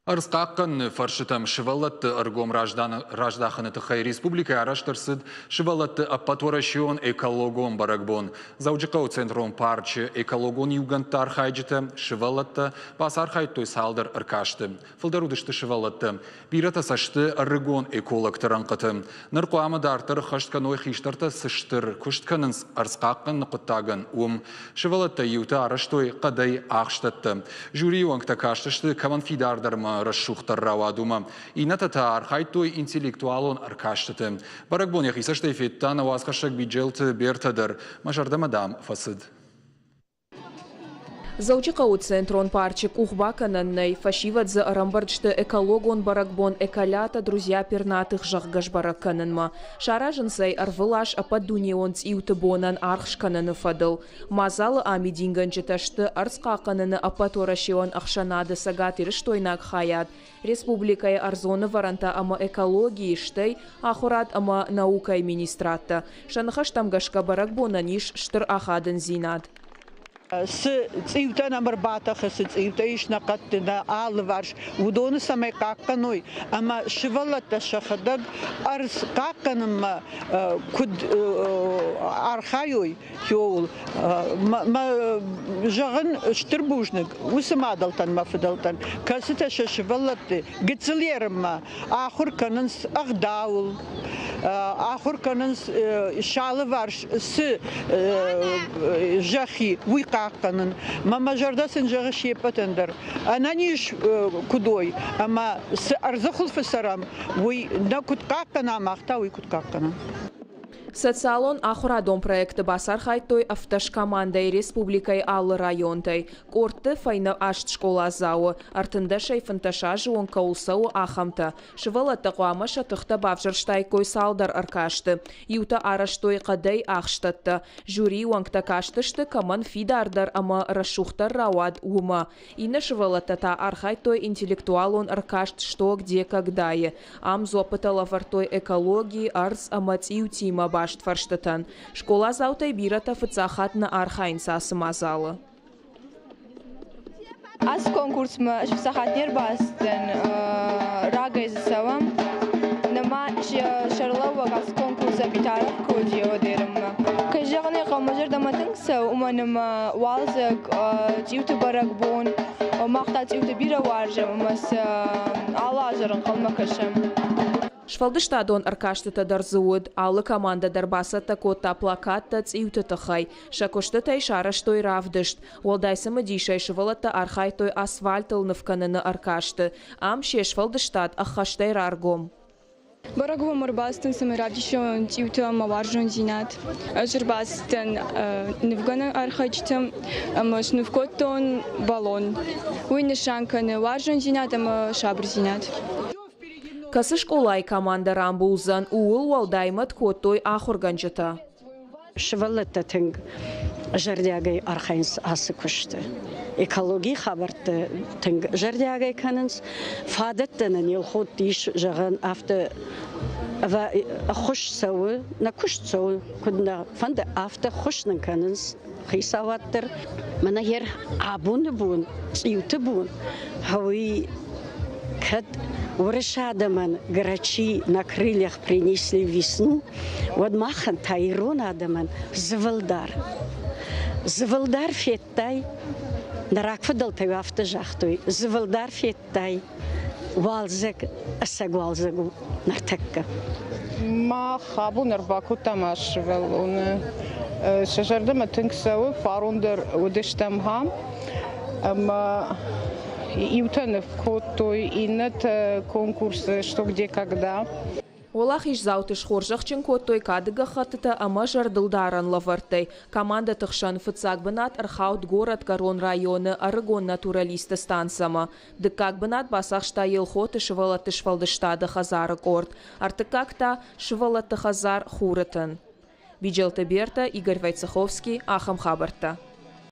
Арскаққын фаршытам шывалатты аргом раждахыныты хай республика араштырсыд шывалатты аппатурашион экологон барагбон. Заужықау центрон парчы экологон юганттар хайджыты шывалатты басар хайтой салдар аркашты. Фылдарудышты шывалатты. Бирата сашты аргон экологтыр анқыты. Нырқуамы дартыр хаштқан ой хиштарты сыштыр күштканынс арскаққын нұқыттағын шывалатты юты араштой қадай ақштатты. Жюри уаңқта каштышты каманфидардарма расшухтар равадума. Инатата архайтой интеллектуалон аркаштыты. Баракбон яхисаштай феттана васкашак биджелты бертадыр. Мажарда мадам фасыд. Заучықау центрон парчик ухбакананной фашивадзы арамбардшты экологон баракбон экалята друзья пернатых жахгаш баракананма. Шаражынсай арвылаш ападунион циутыбонан архшкананы фадыл. Мазалы амидинганчыташты арскақананы апаторашион ахшанады сагатирыштойнак хаят. Республикай арзоны варанта ама экологии штай, ахурат ама наукай министратта. Шанахаштамгашка баракбонаниш штыр ахадын зинат. Цивтан амарбатаха цивтаиш нақаттина алварш удоны самай какканой ама шивалата шахадаг арс какканым куд архайой йол ма жагын штырбужник усамадалтан мафдалтан касыта шивалаты гицлерма ахур канынс ахдаул ахур канынс шалварш с жахи قانون ما مجرد سنجار شيء بتندر أنا نيش كدوي أما أرزخل في السرام وي نكود قاقنا مختا ويكود قاقنا Социалон ахурадон проекты басар хайтой автош командой республикой аллы районтой. Корты файна ашт школа зауы. Артында шайфынташа жуон каулсау ахамта. Шывала тақуама шатықта бавжырштай кой салдар аркашты. Юта араштой қадай ахштатты. Жюри уаңкта каштышты каман фидардар ама расшухтар рауад ума. Ина шывала тата архайтой интеллектуалон аркашт что где когда. Ам зопытала вартой экологии арс амат иутима фарштатан. Школа заутай бирата фыцахат на архайнса самазалы. Аз конкурс ма фыцахат нербастен рагайз савам. Нама шарлава аз конкурса питаров кодио дерем. Кажагне камажер даматынса уманам валзак ютубаракбон махтат ютубира варжам мас алажырын калмакашам. Швалдыштадон аркаштыта дарзуыд, алы команда дарбасата кота плакатта циютытахай, шакоштытай шараштой равдышт, уалдайсымы дишай швалата архайтой асфальтыл навкананы аркашты, ам ше швалдыштад ахаштай раргом. Барагова марбастын самарадишон циюта маваржон зинат, ажырбастын невганы архайчтым, амаш невкотон балон, уйны шанканы варжон зинат, ама шабр зинат. Касы школай команда рамбулзан уыл уалдаймат котой ахурганжыта. Шывалатта тынг жардягай архайнс асы күшті. Экология хабарты тынг жардягай канынс фадаттанын елхот диш жағын авто хуш сауы, на күш сауы, күдна фанды авто хушнын канынс хисаваттыр. Мана ер абуны буын, циюты буын, хауи кад Урышадаман грачи на крыльях принесли весну, вот махан тайрон адаман звалдар. Звалдар феттай, наракфадал тай автожахтой, звалдар феттай, валзек асагвалзек нартекка. ما خابون رباكو تماش ون شجردم تنكسو فاروندر ودشتم هم اما يوتن в котой инет конкурс что где когда. Олах иш заутыш хоржахчен котой кадыга хатыта ама жардылдаран лавартай. Команда тыхшан фыцак бынат архаут город Корон районы Арагон натуралиста станцама. Дыкак бынат басахшта елхоты шывалаты швалдыштады хазары корт. Артыкакта шывалаты хазар хурытын. Биджелта Берта, Игорь Войцеховский, Ахам Хабарта.